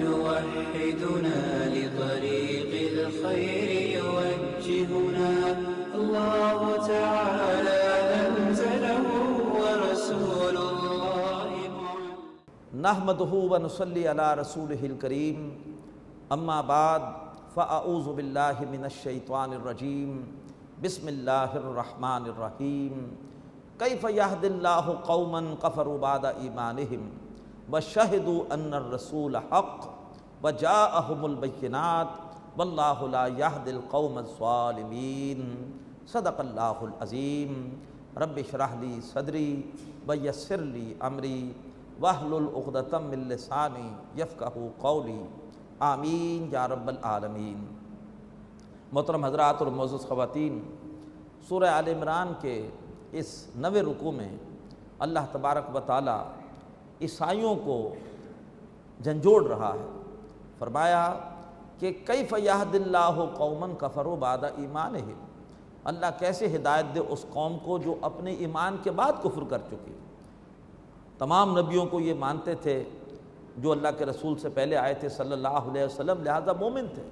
يوحدنا لطريق الخير يوجهنا الله تعالى أنزله ورسول الله نحمدہ و نصلی علی رسولہ الکریم، اما بعد فاعوذ باللہ من الشیطان الرجیم، بسم اللہ الرحمن الرحیم۔ کیف یہدی اللہ قوما کفروا بعد ایمانہم وشہدوا ان الرسول حق وجاءہم البینات واللہ لا یہدی القوم الظالمین۔ صدق اللہ العظیم۔ رب اشرح لی صدری ویسر لی امری واحلل عقدۃ من لسانی یفقہوا قولی، آمین یا رب العالمین۔ محترم حضرات اور معزز خواتین، سورہ آل عمران کے اس 9ویں رکوع میں اللہ تبارک و تعالی عیسائیوں کو جھنجھوڑ رہا ہے۔ فرمایا کہ کیف یہدی اللہ قوما کفروا بعد ایمانہم، اللہ کیسے ہدایت دے اس قوم کو جو اپنے ایمان کے بعد کفر کر چکی۔ تمام نبیوں کو یہ مانتے تھے جو اللہ کے رسول سے پہلے آئے تھے صلی اللہ علیہ وسلم، لہذا مومن تھے۔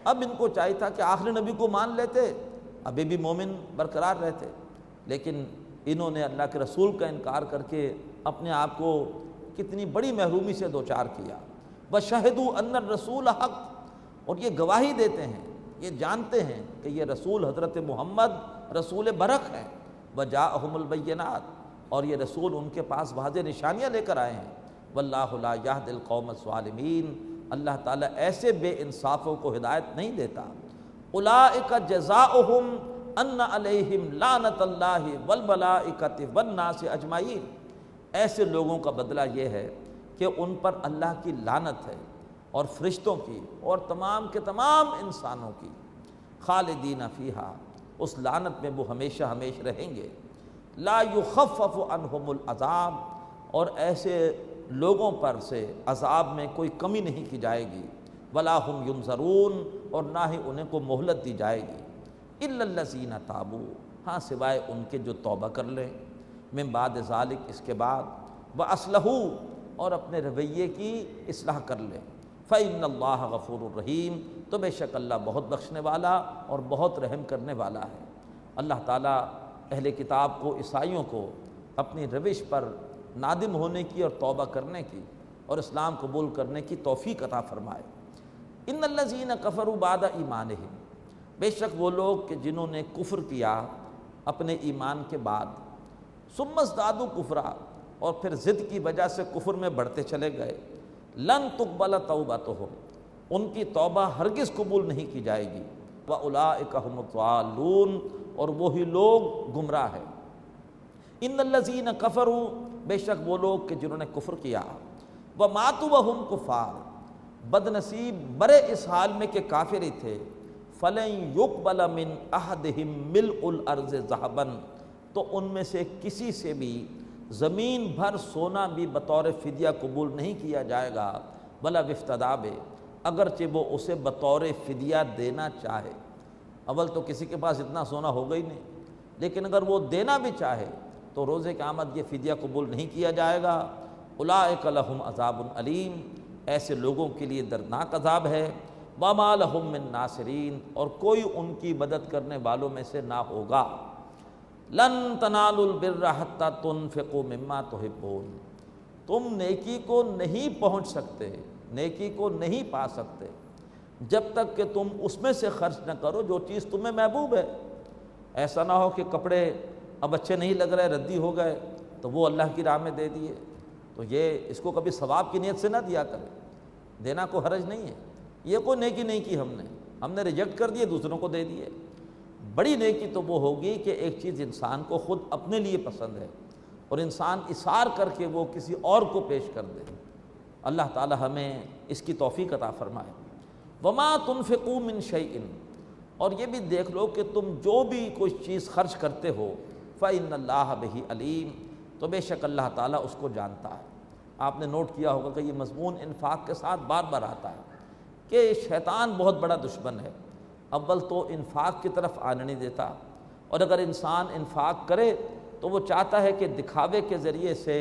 اب ان کو چاہیے تھا کہ آخری نبی کو مان لیتے، ابھی بھی مومن برقرار رہتے، لیکن انہوں نے اللہ کے رسول کا انکار کر کے اپنے آپ کو کتنی بڑی محرومی سے دوچار کیا۔ وَشَهِدُوا أَنَّ الرَّسُولَ حق، اور یہ گواہی دیتے ہیں، یہ جانتے ہیں کہ یہ رسول حضرت محمد رسول برحق ہیں۔ وَجَاءَهُمُ الْبَيِّنَاتُ، اور یہ رسول ان کے پاس واضح نشانیاں لے کر آئے ہیں۔ وَاللَّهُ لَا يَهْدِي الْقَوْمَ الظَّالِمِينَ، اللہ تعالیٰ ایسے بے انصافوں کو ہدایت نہیں دیتا۔ اولئک جزاؤہم ان علیہم لعنت اللہ والملائکۃ والناس اجمعین، ایسے لوگوں کا بدلہ یہ ہے کہ ان پر اللہ کی لعنت ہے اور فرشتوں کی اور تمام کے تمام انسانوں کی، خالدین فیہا، اس لعنت میں وہ ہمیشہ ہمیشہ رہیں گے۔ لا یخفف عنہم العذاب، اور ایسے لوگوں پر سے عذاب میں کوئی کمی نہیں کی جائے گی۔ ولا ہم ینظرون، اور نہ ہی انہیں کو مہلت دی جائے گی۔ الا الذین تابوا، ہاں سوائے ان کے جو توبہ کر لیں، من بعد ذالک، اس کے بعد، واصلحوا، اور اپنے رویے کی اصلاح کر لیں۔ فإن اللہ غفور الرحیم، تو بے شک اللہ بہت بخشنے والا اور بہت رحم کرنے والا ہے۔ اللہ تعالیٰ اہل کتاب کو، عیسائیوں کو اپنی روش پر نادم ہونے کی اور توبہ کرنے کی اور اسلام قبول کرنے کی توفیق عطا فرمائے۔ ان الذین کفروا بعد ایمانہم، بے شک وہ لوگ کہ جنہوں نے کفر کیا اپنے ایمان کے بعد، ثم ازدادوا کفرا، اور پھر ضد کی وجہ سے کفر میں بڑھتے چلے گئے، لن تقبل توبتہم، ان کی توبہ ہرگز قبول نہیں کی جائے گی۔ واولئک ھم الضالون، اور وہی لوگ گمراہ ہیں۔ ان الذین کفروا، بے شک وہ لوگ کہ جنہوں نے کفر کیا، وماتوا وہم کفار، بد نصیب برے اس حال میں کہ کافر ہی تھے، فلن یقبل من احدہم ملء الارض ذہبا، تو ان میں سے کسی سے بھی زمین بھر سونا بھی بطور فدیہ قبول نہیں کیا جائے گا، ولا افتدی بہ، اگرچہ وہ اسے بطور فدیہ دینا چاہے۔ اول تو کسی کے پاس اتنا سونا ہوگا ہی نہیں، لیکن اگر وہ دینا بھی چاہے تو روز قیامت یہ فدیہ قبول نہیں کیا جائے گا۔ اولئک لہم عذاب علیم، ایسے لوگوں کے لیے دردناک عذاب ہے۔ وما لہم من ناصرین، اور کوئی ان کی مدد کرنے والوں میں سے نہ ہوگا۔ لن تنالوا البر حتی تنفقوا مما تحبون، تم نیکی کو نہیں پہنچ سکتے، نیکی کو نہیں پا سکتے جب تک کہ تم اس میں سے خرچ نہ کرو جو چیز تمہیں محبوب ہے۔ ایسا نہ ہو کہ کپڑے اب اچھے نہیں لگ رہے، ردی ہو گئے، تو وہ اللہ کی راہ میں دے دیے، تو یہ اس کو کبھی ثواب کی نیت سے نہ دیا کرے، دینا کو حرج نہیں ہے۔ یہ کوئی نیکی نہیں کی ہم نے ریجیکٹ کر دیے، دوسروں کو دے دیے۔ بڑی نیکی تو وہ ہوگی کہ ایک چیز انسان کو خود اپنے لیے پسند ہے اور انسان اثار کر کے وہ کسی اور کو پیش کر دے۔ اللہ تعالی ہمیں اس کی توفیق عطا فرمائے۔ وما تنفقوا من شیء، اور یہ بھی دیکھ لو کہ تم جو بھی کوئی چیز خرچ کرتے ہو، فإن اللہ بہ علیم، تو بے شک اللہ تعالیٰ اس کو جانتا ہے۔ آپ نے نوٹ کیا ہوگا کہ یہ مضمون انفاق کے ساتھ بار بار آتا ہے کہ شیطان بہت بڑا دشمن ہے۔ اول تو انفاق کی طرف آنے نہیں دیتا، اور اگر انسان انفاق کرے تو وہ چاہتا ہے کہ دکھاوے کے ذریعے سے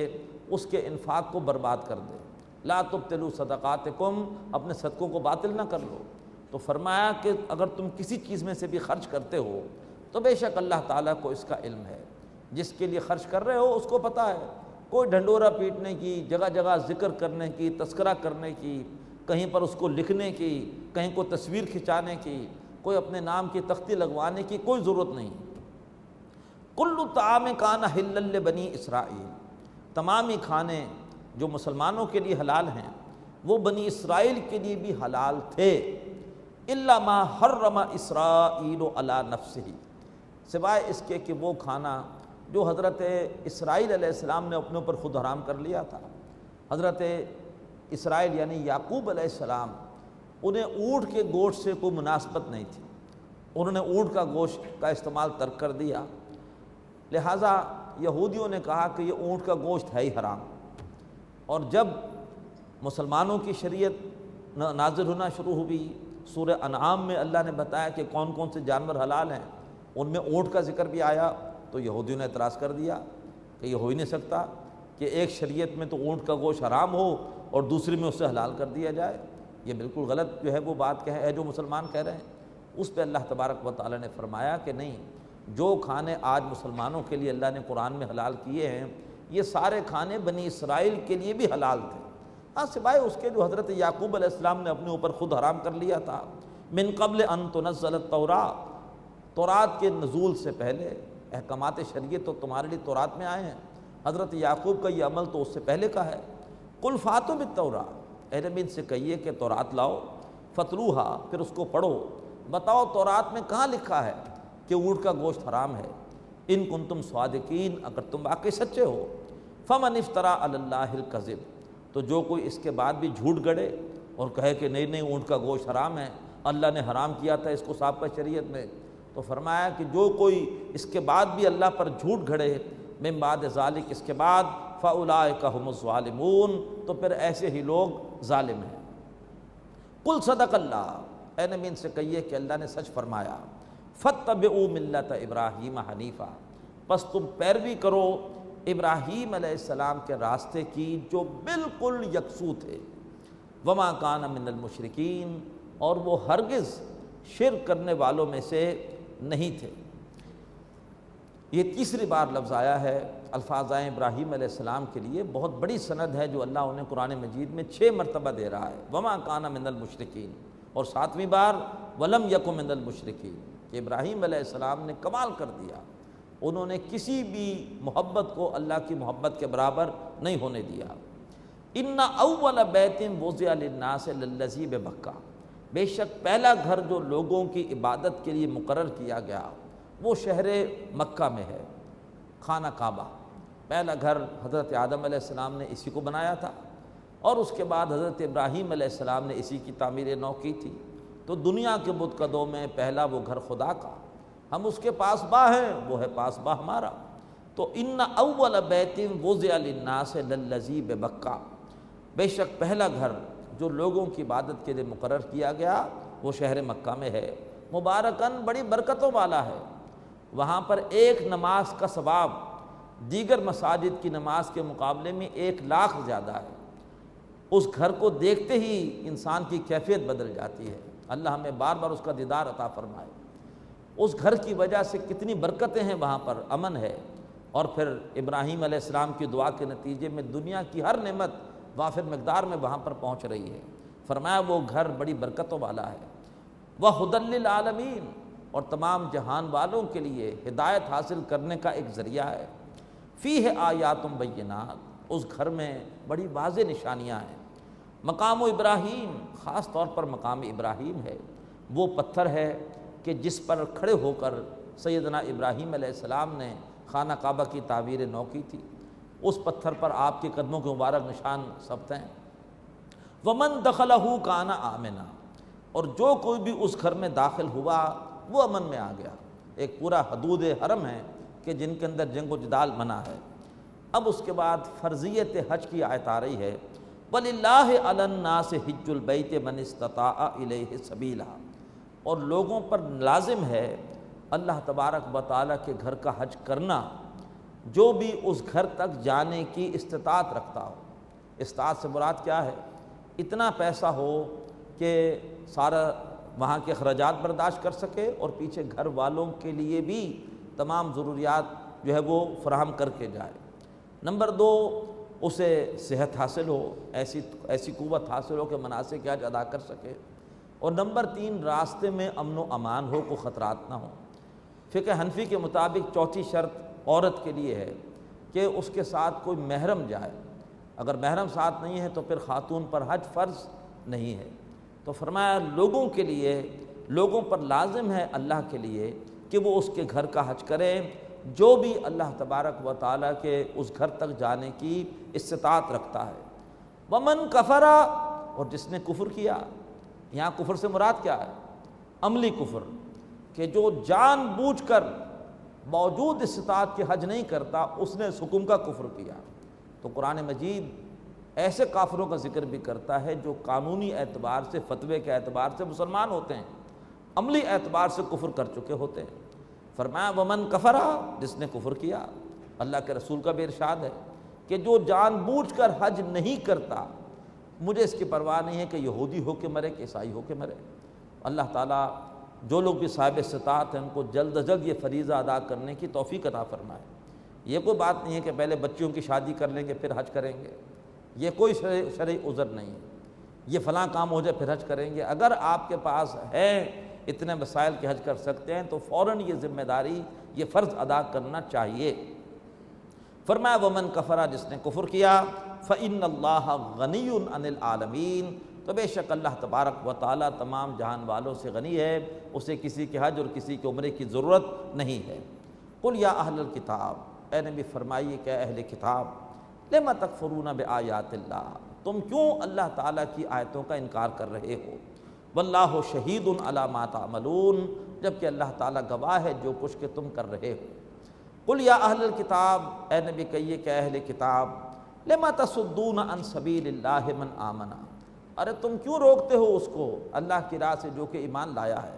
اس کے انفاق کو برباد کر دے۔ لا تبطلوا صدقاتکم، اپنے صدقوں کو باطل نہ کر لو۔ تو فرمایا کہ اگر تم کسی چیز میں سے بھی خرچ کرتے ہو تو بے شک اللہ تعالیٰ کو اس کا علم ہے، جس کے لیے خرچ کر رہے ہو اس کو پتہ ہے۔ کوئی ڈھنڈورا پیٹنے کی، جگہ جگہ ذکر کرنے کی، تذکرہ کرنے کی، کہیں پر اس کو لکھنے کی، کہیں کوئی تصویر کھنچانے کی، کوئی اپنے نام کی تختی لگوانے کی کوئی ضرورت نہیں۔ کل طعام کان حلا لبنی اسرائیل، تمام ہی کھانے جو مسلمانوں کے لیے حلال ہیں وہ بنی اسرائیل کے لیے بھی حلال تھے، الا ما حرم اسرائیل علی نفسہ، سوائے اس کے کہ وہ کھانا جو حضرت اسرائیل علیہ السلام نے اپنے اوپر خود حرام کر لیا تھا۔ حضرت اسرائیل یعنی یعقوب علیہ السلام، انہیں اونٹ کے گوشت سے کوئی مناسبت نہیں تھی، انہوں نے اونٹ کا گوشت کا استعمال ترک کر دیا، لہٰذا یہودیوں نے کہا کہ یہ اونٹ کا گوشت ہے ہی حرام۔ اور جب مسلمانوں کی شریعت نازل ہونا شروع ہوئی، سورہ انعام میں اللہ نے بتایا کہ کون کون سے جانور حلال ہیں، ان میں اونٹ کا ذکر بھی آیا، تو یہودیوں نے اعتراض کر دیا کہ یہ ہو ہی نہیں سکتا کہ ایک شریعت میں تو اونٹ کا گوشت حرام ہو اور دوسری میں اسے حلال کر دیا جائے۔ یہ بالکل غلط جو ہے وہ بات ہے جو مسلمان کہہ رہے ہیں۔ اس پہ اللہ تبارک و تعالیٰ نے فرمایا کہ نہیں، جو کھانے آج مسلمانوں کے لیے اللہ نے قرآن میں حلال کیے ہیں یہ سارے کھانے بنی اسرائیل کے لیے بھی حلال تھے، ہاں سوائے اس کے جو حضرت یعقوب علیہ السلام نے اپنے اوپر خود حرام کر لیا تھا۔ من قبل ان تنزل التوراۃ، تورات کے نزول سے پہلے احکامات شریعت تو تمہارے لیے تورات میں آئے ہیں، حضرت یعقوب کا یہ عمل تو اس سے پہلے کا ہے۔ قل فاتوا بالتوراۃ، اے نبی ان سے کہیے کہ تورات لاؤ، فتلوہا، پھر اس کو پڑھو، بتاؤ تورات میں کہاں لکھا ہے کہ اونٹ کا گوشت حرام ہے، ان کنتم صادقین، اگر تم واقعی سچے ہو۔ فمن افترى علی اللہ الکذب، تو جو کوئی اس کے بعد بھی جھوٹ گڑے اور کہے کہ نہیں نہیں اونٹ کا گوشت حرام ہے، اللہ نے حرام کیا تھا اس کو سابقہ شریعت میں، تو فرمایا کہ جو کوئی اس کے بعد بھی اللہ پر جھوٹ گھڑے، من بعد ذالک، اس کے بعد، فاولئک ھم الظالمون، تو پھر ایسے ہی لوگ ظالم ہیں۔ قل صدق اللہ، اے نبی ان سے کہیے کہ اللہ نے سچ فرمایا۔ فاتبعوا ملت ابراہیم حنیفا، پس تم پیروی کرو ابراہیم علیہ السلام کے راستے کی جو بالکل یکسو تھے، وما کان من المشرکین، اور وہ ہرگز شرک کرنے والوں میں سے نہیں تھے۔ یہ تیسری بار لفظ آیا ہے الفاظ آئے ابراہیم علیہ السلام کے لیے، بہت بڑی سند ہے جو اللہ انہیں قرآن مجید میں 6 مرتبہ دے رہا ہے، وما کان من المشرکین، اور 7ویں بار ولم یک من المشرکین، کہ ابراہیم علیہ السلام نے کمال کر دیا، انہوں نے کسی بھی محبت کو اللہ کی محبت کے برابر نہیں ہونے دیا۔ ان اول بیت وضع للناس للذی ببکہ، بے شک پہلا گھر جو لوگوں کی عبادت کے لیے مقرر کیا گیا وہ شہر مکہ میں ہے، خانہ کعبہ۔ پہلا گھر حضرت آدم علیہ السلام نے اسی کو بنایا تھا، اور اس کے بعد حضرت ابراہیم علیہ السلام نے اسی کی تعمیر نو کی تھی۔ تو دنیا کے بت قدوں میں پہلا وہ گھر خدا کا، ہم اس کے پاس باہ ہیں، وہ ہے پاس باہ ہمارا۔ تو ان اول بیت وضع للناس للذی ببکہ، بے شک پہلا گھر جو لوگوں کی عبادت کے لیے مقرر کیا گیا وہ شہر مکہ میں ہے، مبارکاً، بڑی برکتوں والا ہے، وہاں پر ایک نماز کا ثواب دیگر مساجد کی نماز کے مقابلے میں 1,00,000 زیادہ ہے۔ اس گھر کو دیکھتے ہی انسان کی کیفیت بدل جاتی ہے، اللہ ہمیں بار بار اس کا دیدار عطا فرمائے۔ اس گھر کی وجہ سے کتنی برکتیں ہیں، وہاں پر امن ہے، اور پھر ابراہیم علیہ السلام کی دعا کے نتیجے میں دنیا کی ہر نعمت وافر مقدار میں وہاں پر پہنچ رہی ہے۔ فرمایا وہ گھر بڑی برکتوں والا ہے، وَہُدًى لِّلْعَالَمِينَ، اور تمام جہان والوں کے لیے ہدایت حاصل کرنے کا ایک ذریعہ ہے۔ فیہ آیات بینات، اس گھر میں بڑی واضح نشانیاں ہیں۔ مقام ابراہیم، خاص طور پر مقام ابراہیم ہے، وہ پتھر ہے کہ جس پر کھڑے ہو کر سیدنا ابراہیم علیہ السلام نے خانہ کعبہ کی تعمیر نو کی تھی، اس پتھر پر آپ کے قدموں کے مبارک نشان ثبت ہیں۔ وَمَن دَخَلَهُ كَانَ آمِنًا، اور جو کوئی بھی اس گھر میں داخل ہوا وہ امن میں آ گیا۔ ایک پورا حدود حرم ہے کہ جن کے اندر جنگ و جدال منع ہے۔ اب اس کے بعد فرضیت حج کی آیت آ رہی ہے، وَلِلَّهِ عَلَى النَّاسِ حِجُّ الْبَيْتِ مَنِ اسْتَطَاعَ إِلَيْهِ سَبِيلًا، اور لوگوں پر لازم ہے اللہ تبارک و تعالیٰ کے گھر کا حج کرنا جو بھی اس گھر تک جانے کی استطاعت رکھتا ہو۔ استطاعت سے مراد کیا ہے؟ اتنا پیسہ ہو کہ سارا وہاں کے اخراجات برداشت کر سکے اور پیچھے گھر والوں کے لیے بھی تمام ضروریات جو ہے وہ فراہم کر کے جائے۔ نمبر 2، اسے صحت حاصل ہو، ایسی قوت حاصل ہو کہ مناسک حج ادا کر سکے۔ اور نمبر 3، راستے میں امن و امان ہو، کوئی خطرات نہ ہو۔ فقہ حنفی کے مطابق چوتھی شرط عورت کے لیے ہے کہ اس کے ساتھ کوئی محرم جائے۔ اگر محرم ساتھ نہیں ہے تو پھر خاتون پر حج فرض نہیں ہے۔ تو فرمایا لوگوں کے لیے، لوگوں پر لازم ہے اللہ کے لیے کہ وہ اس کے گھر کا حج کریں جو بھی اللہ تبارک و تعالیٰ کے اس گھر تک جانے کی استطاعت رکھتا ہے۔ ومن کفرا، اور جس نے کفر کیا، یہاں کفر سے مراد کیا ہے؟ عملی کفر، کہ جو جان بوجھ کر باوجود استطاعت کے حج نہیں کرتا، اس نے اس حکم کا کفر کیا۔ تو قرآن مجید ایسے کافروں کا ذکر بھی کرتا ہے جو قانونی اعتبار سے، فتوے کے اعتبار سے مسلمان ہوتے ہیں، عملی اعتبار سے کفر کر چکے ہوتے ہیں۔ فرمایا ومن کفرا، جس نے کفر کیا۔ اللہ کے رسول کا بھی ارشاد ہے کہ جو جان بوجھ کر حج نہیں کرتا، مجھے اس کی پرواہ نہیں ہے کہ یہودی ہو کے مرے کہ عیسائی ہو کے مرے۔ اللہ تعالیٰ جو لوگ بھی صاحب استطاعت ہیں ان کو جلد از جلد یہ فریضہ ادا کرنے کی توفیق عطا فرمائے۔ یہ کوئی بات نہیں ہے کہ پہلے بچیوں کی شادی کر لیں گے پھر حج کریں گے، یہ کوئی شرعی عذر نہیں ہے۔ یہ فلاں کام ہو جائے پھر حج کریں گے، اگر آپ کے پاس ہے اتنے وسائل کے حج کر سکتے ہیں تو فوراً یہ ذمہ داری، یہ فرض ادا کرنا چاہیے۔ فرمایا ومن کفرا، جس نے کفر کیا، فإن اللہ غنی عن العالمین، تو بے شک اللہ تبارک و تعالیٰ تمام جہان والوں سے غنی ہے، اسے کسی کے حج اور کسی کے عمرے کی ضرورت نہیں ہے۔ قل یا اہل الکتاب، اے نبی فرمائیے کہ اہل کتاب، لما تکفرون بآیات اللہ، تم کیوں اللہ تعالیٰ کی آیتوں کا انکار کر رہے ہو؟ واللہ شہید علی ما تعملون، جبکہ اللہ تعالیٰ گواہ ہے جو کچھ کہ تم کر رہے ہو۔ قل یا اہل الکتاب، اے نبی کہیے کہ اہل کتاب، لما تصدون عن سبیل اللہ من آمن، ارے تم کیوں روکتے ہو اس کو اللہ کی راہ سے جو کہ ایمان لایا ہے۔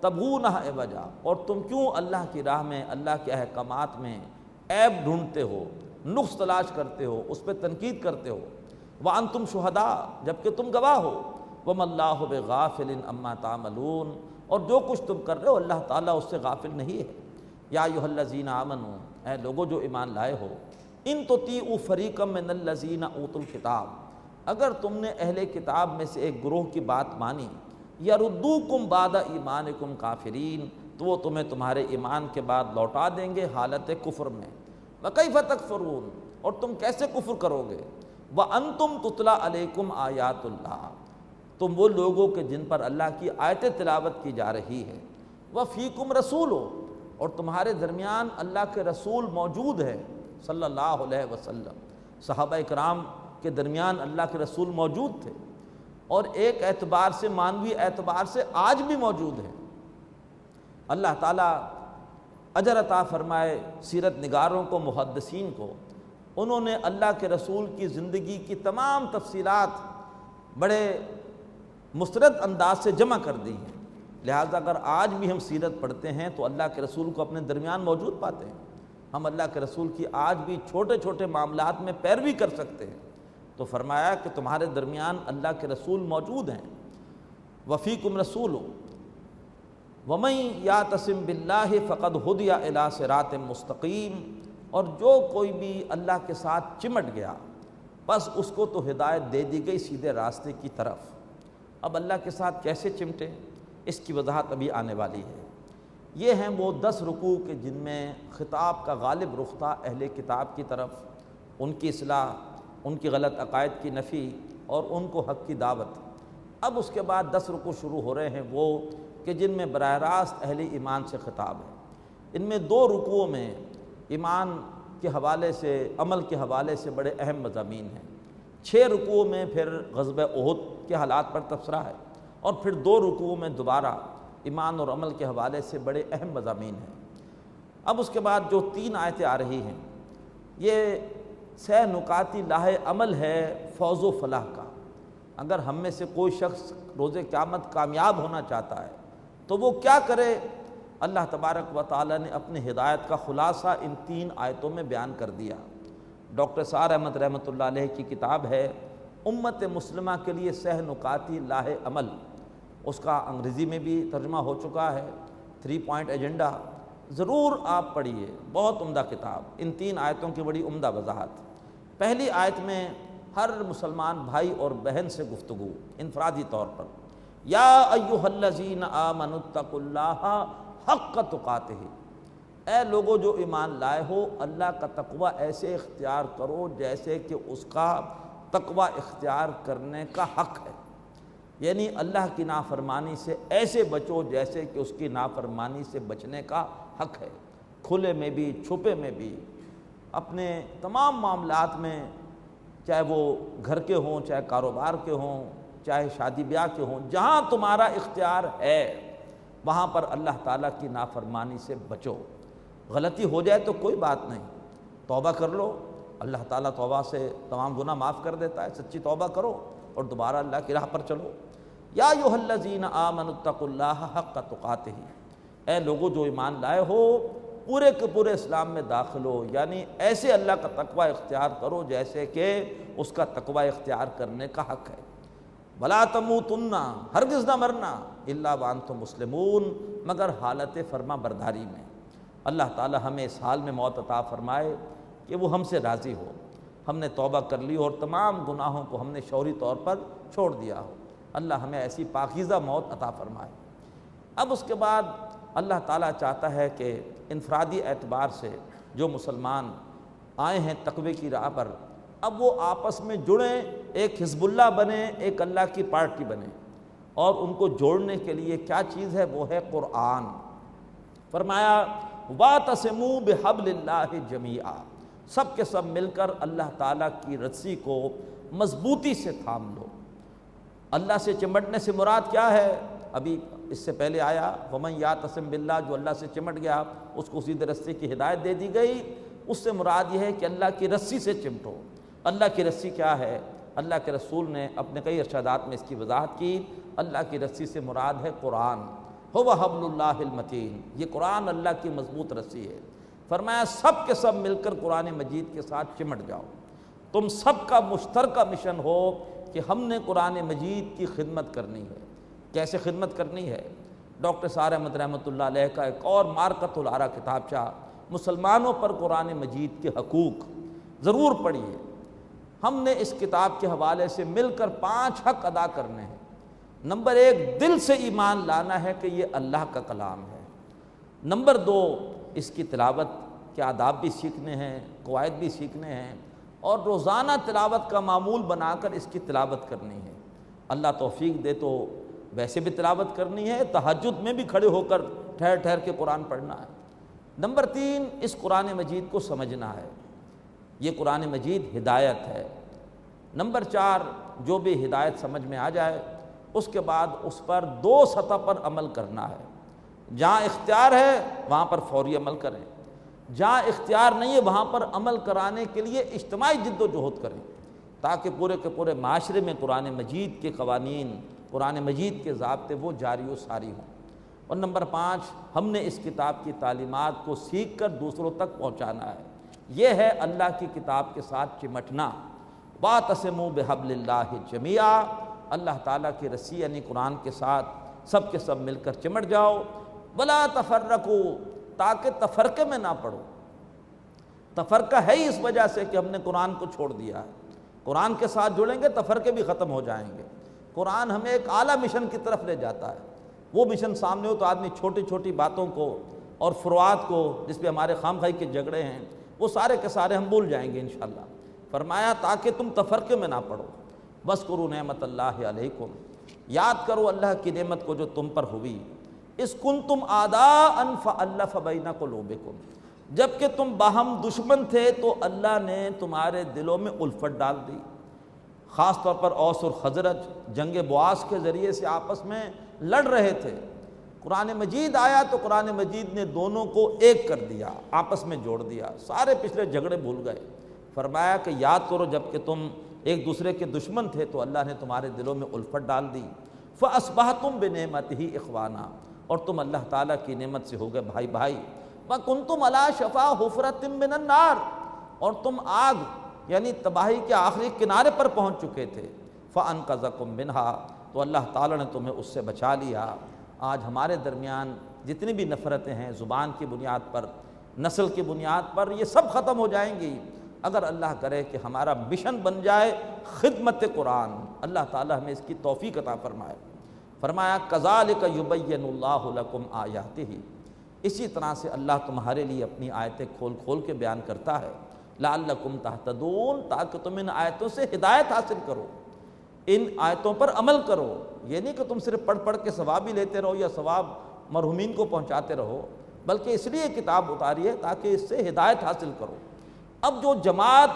تبغونہ عوجا، اور تم کیوں اللہ کی راہ میں، اللہ کے احکامات میں عیب ڈھونڈتے ہو، نقص تلاش کرتے ہو، اس پہ تنقید کرتے ہو۔ وانتم شہداء، جبکہ تم گواہ ہو۔ وما اللہ بغافل عما تعملون، اور جو کچھ تم کر رہے ہو اللہ تعالیٰ اس سے غافل نہیں ہے۔ یا ایھا الذین آمنوا، اے لوگو جو ایمان لائے ہو، ان تطیعوا فریقا من الذین اوتوا الکتاب، اگر تم نے اہل کتاب میں سے ایک گروہ کی بات مانی، یردوکم بعد ایمانکم کافرین، تو وہ تمہیں تمہارے ایمان کے بعد لوٹا دیں گے حالت کفر میں۔ وکیف تکفرون، اور تم کیسے کفر کرو گے؟ وانتم تتلی علیکم آیات اللہ، تم وہ لوگوں کے جن پر اللہ کی آیت تلاوت کی جا رہی ہے۔ وفیکم رسول، اور تمہارے درمیان اللہ کے رسول موجود ہے صلی اللہ علیہ وسلم۔ صحابہ اکرام کے درمیان اللہ کے رسول موجود تھے، اور ایک اعتبار سے، معنوی اعتبار سے آج بھی موجود ہیں۔ اللہ تعالیٰ اجر عطا فرمائے سیرت نگاروں کو، محدثین کو، انہوں نے اللہ کے رسول کی زندگی کی تمام تفصیلات بڑے مسترد انداز سے جمع کر دی ہیں۔ لہٰذا اگر آج بھی ہم سیرت پڑھتے ہیں تو اللہ کے رسول کو اپنے درمیان موجود پاتے ہیں۔ ہم اللہ کے رسول کی آج بھی چھوٹے چھوٹے معاملات میں پیروی کر سکتے ہیں۔ تو فرمایا کہ تمہارے درمیان اللہ کے رسول موجود ہیں۔ وفیکم رسول ومن یعتصم باللہ فقد ہدی الی صراط مستقیم، اور جو کوئی بھی اللہ کے ساتھ چمٹ گیا بس اس کو تو ہدایت دے دی گئی سیدھے راستے کی طرف۔ اب اللہ کے ساتھ کیسے چمٹے، اس کی وضاحت ابھی آنے والی ہے۔ یہ ہیں وہ 10 رکوع کہ جن میں خطاب کا غالب رخ تھا اہل کتاب کی طرف، ان کی اصلاح، ان کی غلط عقائد کی نفی اور ان کو حق کی دعوت۔ اب اس کے بعد 10 رکوع شروع ہو رہے ہیں وہ کہ جن میں براہ راست اہل ایمان سے خطاب ہے۔ ان میں 2 رکوعوں میں ایمان کے حوالے سے، عمل کے حوالے سے بڑے اہم مضامین ہیں۔ 6 رکوعوں میں پھر غزوہ احد کے حالات پر تبصرہ ہے، اور پھر 2 رکوعوں میں دوبارہ ایمان اور عمل کے حوالے سے بڑے اہم مضامین ہیں۔ اب اس کے بعد جو 3 آیتیں آ رہی ہیں، یہ سہ نکاتی لاہ عمل ہے فوز و فلاح کا۔ اگر ہم میں سے کوئی شخص روز قیامت کامیاب ہونا چاہتا ہے تو وہ کیا کرے اللہ تبارک و تعالیٰ نے اپنے ہدایت کا خلاصہ ان 3 آیتوں میں بیان کر دیا۔ ڈاکٹر سعد احمد رحمۃ اللہ علیہ کی کتاب ہے امت مسلمہ کے لیے سہ نکاتی لاہ عمل، اس کا انگریزی میں بھی ترجمہ ہو چکا ہے، 3 پوائنٹ ایجنڈا، ضرور آپ پڑھیے، بہت عمدہ کتاب، ان 3 آیتوں کی بڑی عمدہ وضاحت۔ پہلی آیت میں ہر مسلمان بھائی اور بہن سے گفتگو انفرادی طور پر، یا ایھا الذین آمنوا اتقوا اللہ حق تقاتہ، اے لوگو جو ایمان لائے ہو اللہ کا تقوی ایسے اختیار کرو جیسے کہ اس کا تقوی اختیار کرنے کا حق ہے، یعنی اللہ کی نافرمانی سے ایسے بچو جیسے کہ اس کی نافرمانی سے بچنے کا حق ہے، کھلے میں بھی چھپے میں بھی، اپنے تمام معاملات میں، چاہے وہ گھر کے ہوں، چاہے کاروبار کے ہوں، چاہے شادی بیاہ کے ہوں، جہاں تمہارا اختیار ہے وہاں پر اللہ تعالیٰ کی نافرمانی سے بچو۔ غلطی ہو جائے تو کوئی بات نہیں، توبہ کر لو، اللہ تعالیٰ توبہ سے تمام گناہ معاف کر دیتا ہے، سچی توبہ کرو اور دوبارہ اللہ کی راہ پر چلو۔ یا ایھا الذین آمنوا اتقوا اللہ حق تقاتہ، اے لوگو جو ایمان لائے ہو پورے کے پورے اسلام میں داخل ہو، یعنی ایسے اللہ کا تقوی اختیار کرو جیسے کہ اس کا تقوی اختیار کرنے کا حق ہے۔ وَلَا تَمُوتُنَّ، ہرگز نہ مرنا، إِلَّا وَأَنْتُمْ مُسْلِمُونَ، مگر حالت فرما برداری میں۔ اللہ تعالی ہمیں اس حال میں موت عطا فرمائے کہ وہ ہم سے راضی ہو، ہم نے توبہ کر لی اور تمام گناہوں کو ہم نے شعوری طور پر چھوڑ دیا ہو، اللہ ہمیں ایسی پاکیزہ موت عطا فرمائے۔ اب اس کے بعد اللہ تعالیٰ چاہتا ہے کہ انفرادی اعتبار سے جو مسلمان آئے ہیں تقوی کی راہ پر، اب وہ آپس میں جڑیں، ایک حزب اللہ بنیں، ایک اللہ کی پارٹی بنیں، اور ان کو جوڑنے کے لیے کیا چیز ہے؟ وہ ہے قرآن۔ فرمایا وَاعْتَصِمُوا بِحَبْلِ اللَّهِ جَمِيعًا، سب کے سب مل کر اللہ تعالیٰ کی رسی کو مضبوطی سے تھام لو۔ اللہ سے چمٹنے سے مراد کیا ہے؟ ابھی اس سے پہلے آیا وَمَن يَعْتَصِم بِاللَّهِ، جو اللہ سے چمٹ گیا اس کو سیدھے رستے کی ہدایت دے دی گئی۔ اس سے مراد یہ ہے کہ اللہ کی رسی سے چمٹو۔ اللہ کی رسی کیا ہے؟ اللہ کے رسول نے اپنے کئی ارشادات میں اس کی وضاحت کی۔ اللہ کی رسی سے مراد ہے قرآن، هو حبل اللہ المتین، یہ قرآن اللہ کی مضبوط رسی ہے۔ فرمایا سب کے سب مل کر قرآن مجید کے ساتھ چمٹ جاؤ۔ تم سب کا مشترکہ مشن ہو کہ ہم نے قرآن مجید کی خدمت کرنی ہے۔ کیسے خدمت کرنی ہے؟ ڈاکٹر سعد احمد رحمۃ اللہ علیہ کا ایک اور مارکۃ الآراء کتابچہ، مسلمانوں پر قرآن مجید کے حقوق، ضرور پڑھیے۔ ہم نے اس کتاب کے حوالے سے مل کر 5 حق ادا کرنے ہیں۔ نمبر 1، دل سے ایمان لانا ہے کہ یہ اللہ کا کلام ہے۔ نمبر 2، اس کی تلاوت کے آداب بھی سیکھنے ہیں، قواعد بھی سیکھنے ہیں، اور روزانہ تلاوت کا معمول بنا کر اس کی تلاوت کرنی ہے۔ اللہ توفیق دے تو ویسے بھی تلاوت کرنی ہے، تہجد میں بھی کھڑے ہو کر ٹھہر ٹھہر کے قرآن پڑھنا ہے۔ نمبر 3، اس قرآن مجید کو سمجھنا ہے، یہ قرآن مجید ہدایت ہے۔ نمبر 4، جو بھی ہدایت سمجھ میں آ جائے اس کے بعد اس پر 2 سطح پر عمل کرنا ہے۔ جہاں اختیار ہے وہاں پر فوری عمل کریں، جہاں اختیار نہیں ہے وہاں پر عمل کرانے کے لیے اجتماعی جد و جہد کریں، تاکہ پورے کے پورے معاشرے میں قرآن مجید کے قوانین، قرآن مجید کے ضابطے وہ جاری و ساری ہوں۔ اور نمبر 5، ہم نے اس کتاب کی تعلیمات کو سیکھ کر دوسروں تک پہنچانا ہے۔ یہ ہے اللہ کی کتاب کے ساتھ چمٹنا۔ وَاعْتَصِمُوا بِحَبْلِ اللَّهِ جَمِيعًا، اللہ تعالیٰ کی رسی یعنی قرآن کے ساتھ سب کے سب مل کر چمٹ جاؤ۔ وَلَا تَفَرَّقُوا، تاکہ تفرقے میں نہ پڑو۔ تفرقہ ہے ہی اس وجہ سے کہ ہم نے قرآن کو چھوڑ دیا ہے۔ قرآن کے ساتھ جڑیں گے تفرقے بھی ختم ہو جائیں گے۔ قرآن ہمیں ایک اعلیٰ مشن کی طرف لے جاتا ہے۔ وہ مشن سامنے ہو تو آدمی چھوٹی چھوٹی باتوں کو اور فروعات کو، جس پہ ہمارے خام خواہی کے جھگڑے ہیں، وہ سارے کے سارے ہم بھول جائیں گے انشاءاللہ۔ فرمایا تاکہ تم تفرقے میں نہ پڑو۔ وَاذْكُرُوا نِعْمَتَ اللَّهِ عَلَيْكُمْ، یاد کرو اللہ کی نعمت کو جو تم پر ہوئی۔ اِذْ كُنْتُمْ أَعْدَاءً فَأَلَّفَ بَيْنَ قُلُوبِكُمْ، جب کہ تم باہم دشمن تھے تو اللہ نے تمہارے دلوں میں الفت ڈال دی۔ خاص طور پر اوس اور خزرج جنگ بواس کے ذریعے سے آپس میں لڑ رہے تھے۔ قرآن مجید آیا تو قرآن مجید نے دونوں کو ایک کر دیا، آپس میں جوڑ دیا، سارے پچھلے جھگڑے بھول گئے۔ فرمایا کہ یاد کرو جب کہ تم ایک دوسرے کے دشمن تھے تو اللہ نے تمہارے دلوں میں الفت ڈال دی۔ فَأَصْبَحْتُمْ بِنِعْمَتِهِ إِخْوَانًا، اور تم اللہ تعالیٰ کی نعمت سے ہو گئے بھائی بھائی۔ وَكُنْتُمْ عَلَىٰ شَفَا حُفْرَةٍ مِّنَ النَّارِ، اور تم آگ یعنی تباہی کے آخری کنارے پر پہنچ چکے تھے۔ فَأَنْقَذَكُم مِّنْهَا، تو اللہ تعالیٰ نے تمہیں اس سے بچا لیا۔ آج ہمارے درمیان جتنی بھی نفرتیں ہیں زبان کی بنیاد پر، نسل کی بنیاد پر، یہ سب ختم ہو جائیں گی اگر اللہ کرے کہ ہمارا مشن بن جائے خدمت قرآن۔ اللہ تعالیٰ ہمیں اس کی توفیق عطا فرمائے۔ فرمایا كَذَلِكَ يُبَيِّنُ اللَّهُ لَكُمْ آيَاتِهِ، اسی طرح سے اللہ تمہارے لیے اپنی آیتیں کھول کھول کے بیان کرتا ہے۔ لعلکم تہتدون، تاکہ تم ان آیتوں سے ہدایت حاصل کرو، ان آیتوں پر عمل کرو۔ یہ نہیں کہ تم صرف پڑھ پڑھ کے ثواب ہی لیتے رہو یا ثواب مرحومین کو پہنچاتے رہو، بلکہ اس لیے کتاب اتاری ہے تاکہ اس سے ہدایت حاصل کرو۔ اب جو جماعت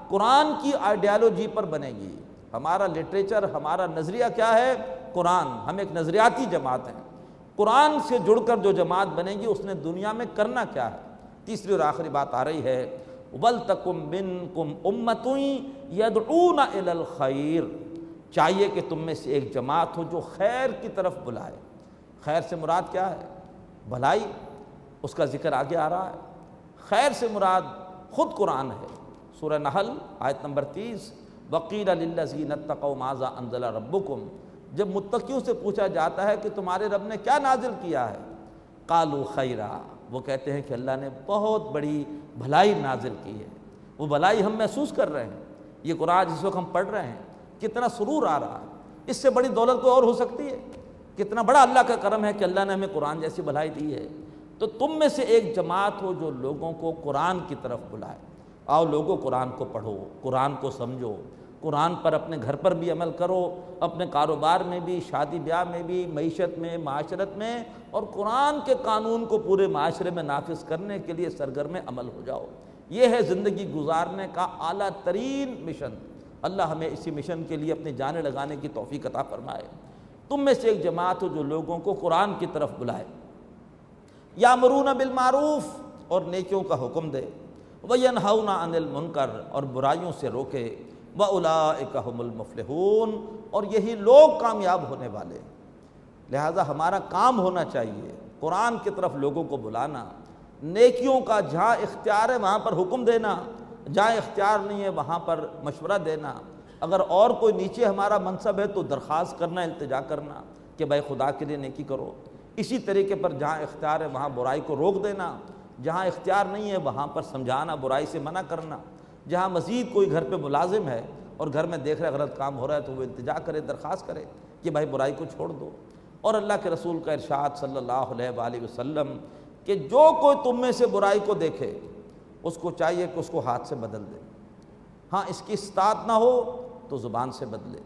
قرآن کی آئیڈیالوجی پر بنے گی، ہمارا لٹریچر، ہمارا نظریہ کیا ہے؟ قرآن۔ ہم ایک نظریاتی جماعت ہیں۔ قرآن سے جڑ کر جو جماعت بنے گی اس نے دنیا میں کرنا کیا ہے؟ تیسری اور آخری بات آ رہی ہے، وَلْتَكُم مِّنكُمْ أُمَّةٌ يَدْعُونَ إِلَى الْخَيْرِ، چاہیے کہ تم میں سے ایک جماعت ہو جو خیر کی طرف بلائے۔ خیر سے مراد کیا ہے؟ بھلائی، اس کا ذکر آگے آ رہا ہے۔ خیر سے مراد خود قرآن ہے۔ سورہ نحل آیت نمبر 30، وَقِيلَ لِلَّذِينَ اتَّقَوْا مَاذَا أَنزَلَ رَبُّكُمْ، جب متقیوں سے پوچھا جاتا ہے کہ تمہارے رب نے کیا نازل کیا ہے، قالوا خیرا، وہ کہتے ہیں کہ اللہ نے بہت بڑی بھلائی نازل کی ہے۔ وہ بھلائی ہم محسوس کر رہے ہیں۔ یہ قرآن جس وقت ہم پڑھ رہے ہیں کتنا سرور آ رہا ہے، اس سے بڑی دولت کوئی اور ہو سکتی ہے؟ کتنا بڑا اللہ کا کرم ہے کہ اللہ نے ہمیں قرآن جیسی بھلائی دی ہے۔ تو تم میں سے ایک جماعت ہو جو لوگوں کو قرآن کی طرف بلائے۔ آؤ لوگوں قرآن کو پڑھو، قرآن کو سمجھو، قرآن پر اپنے گھر پر بھی عمل کرو، اپنے کاروبار میں بھی، شادی بیاہ میں بھی، معیشت میں، معاشرت میں، اور قرآن کے قانون کو پورے معاشرے میں نافذ کرنے کے لیے سرگرم عمل ہو جاؤ۔ یہ ہے زندگی گزارنے کا اعلیٰ ترین مشن۔ اللہ ہمیں اسی مشن کے لیے اپنی جانیں لگانے کی توفیق عطا فرمائے۔ تم میں سے ایک جماعت ہو جو لوگوں کو قرآن کی طرف بلائے، یامرون بالمعروف، اور نیکیوں کا حکم دے، وینہون عن المنکر، اور برائیوں سے روکے، وَأُولَٰئِكَ هُمُ الْمُفْلِحُونَ، اور یہی لوگ کامیاب ہونے والے۔ لہذا ہمارا کام ہونا چاہیے قرآن کی طرف لوگوں کو بلانا، نیکیوں کا جہاں اختیار ہے وہاں پر حکم دینا، جہاں اختیار نہیں ہے وہاں پر مشورہ دینا۔ اگر اور کوئی نیچے ہمارا منصب ہے تو درخواست کرنا، التجا کرنا کہ بھائی خدا کے لیے نیکی کرو۔ اسی طریقے پر جہاں اختیار ہے وہاں برائی کو روک دینا، جہاں اختیار نہیں ہے وہاں پر سمجھانا، برائی سے منع کرنا۔ جہاں مزید کوئی گھر پہ ملازم ہے اور گھر میں دیکھ رہے غلط کام ہو رہا ہے تو وہ التجا کرے، درخواست کرے کہ بھائی برائی کو چھوڑ دو۔ اور اللہ کے رسول کا ارشاد صلی اللہ علیہ وآلہ وسلم کہ جو کوئی تم میں سے برائی کو دیکھے اس کو چاہیے کہ اس کو ہاتھ سے بدل دے۔ ہاں اس کی استطاعت نہ ہو تو زبان سے بدلے،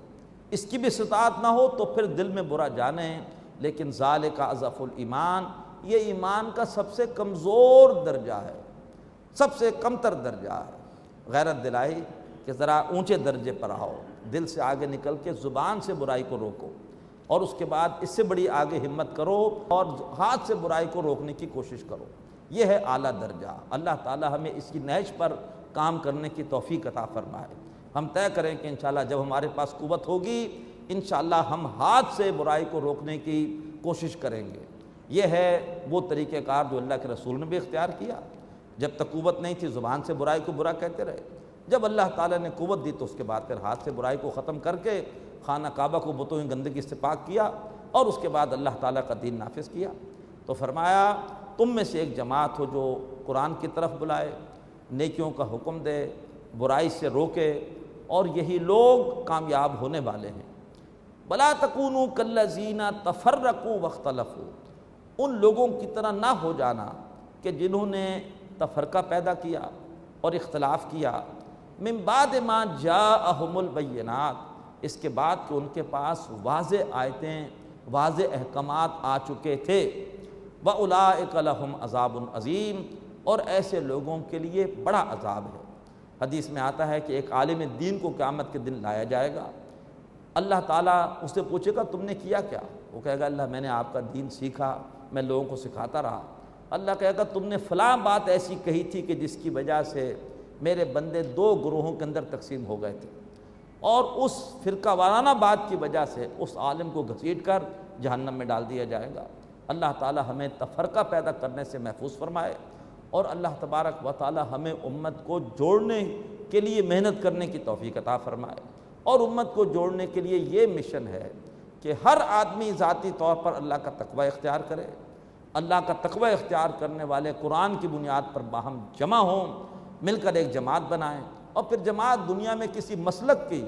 اس کی بھی استطاعت نہ ہو تو پھر دل میں برا جانے، لیکن ذالک اضعف الایمان، یہ ایمان کا سب سے کمزور درجہ ہے، سب سے کمتر درجہ ہے۔ غیرت دلائی کہ ذرا اونچے درجے پر آؤ، دل سے آگے نکل کے زبان سے برائی کو روکو، اور اس کے بعد اس سے بڑی آگے ہمت کرو اور ہاتھ سے برائی کو روکنے کی کوشش کرو۔ یہ ہے اعلیٰ درجہ۔ اللہ تعالی ہمیں اس کی نہج پر کام کرنے کی توفیق عطا فرمائے۔ ہم طے کریں کہ انشاءاللہ جب ہمارے پاس قوت ہوگی انشاءاللہ ہم ہاتھ سے برائی کو روکنے کی کوشش کریں گے۔ یہ ہے وہ طریقہ کار جو اللہ کے رسول نے بھی اختیار کیا۔ جب تک قوت نہیں تھی زبان سے برائی کو برا کہتے رہے، جب اللہ تعالیٰ نے قوت دی تو اس کے بعد پھر ہاتھ سے برائی کو ختم کر کے خانہ کعبہ کو بتوں کی گندگی سے پاک کیا، اور اس کے بعد اللہ تعالیٰ کا دین نافذ کیا۔ تو فرمایا تم میں سے ایک جماعت ہو جو قرآن کی طرف بلائے، نیکیوں کا حکم دے، برائی سے روکے، اور یہی لوگ کامیاب ہونے والے ہیں۔ وَلَا تَكُونُوا كَالَّذِينَ تَفَرَّقُوا وَاخْتَلَفُوا، ان لوگوں کی طرح نہ ہو جانا کہ جنہوں نے تفرقہ پیدا کیا اور اختلاف کیا، من بعد ما جاءہم البینات، اس کے بعد کہ ان کے پاس واضح آیتیں، واضح احکامات آ چکے تھے۔ وَأُولَٰئِكَ لَهُمْ عَذَابٌ عَظِيمٌ، اور ایسے لوگوں کے لیے بڑا عذاب ہے۔ حدیث میں آتا ہے کہ ایک عالم دین کو قیامت کے دن لایا جائے گا، اللہ تعالیٰ اس سے پوچھے گا تم نے کیا کیا؟ وہ کہے گا اللہ میں نے آپ کا دین سیکھا، میں لوگوں کو سکھاتا رہا۔ اللہ کہے گا تم نے فلاں بات ایسی کہی تھی کہ جس کی وجہ سے میرے بندے دو گروہوں کے اندر تقسیم ہو گئے تھے، اور اس فرقہ وارانہ بات کی وجہ سے اس عالم کو گھسیٹ کر جہنم میں ڈال دیا جائے گا۔ اللہ تعالی ہمیں تفرقہ پیدا کرنے سے محفوظ فرمائے، اور اللہ تبارک و تعالی ہمیں امت کو جوڑنے کے لیے محنت کرنے کی توفیق عطا فرمائے۔ اور امت کو جوڑنے کے لیے یہ مشن ہے کہ ہر آدمی ذاتی طور پر اللہ کا تقوی اختیار کرے، اللہ کا تقوی اختیار کرنے والے قرآن کی بنیاد پر باہم جمع ہوں، مل کر ایک جماعت بنائیں، اور پھر جماعت دنیا میں کسی مسلک کی،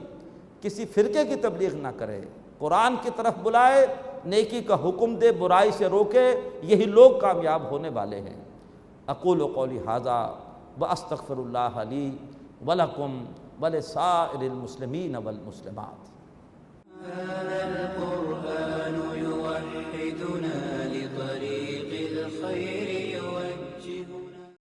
کسی فرقے کی تبلیغ نہ کرے، قرآن کی طرف بلائے، نیکی کا حکم دے، برائی سے روکے، یہی لوگ کامیاب ہونے والے ہیں۔ اقول قولی ھذا واستغفر اللہ لی ولکم ولسائر المسلمین والمسلمات۔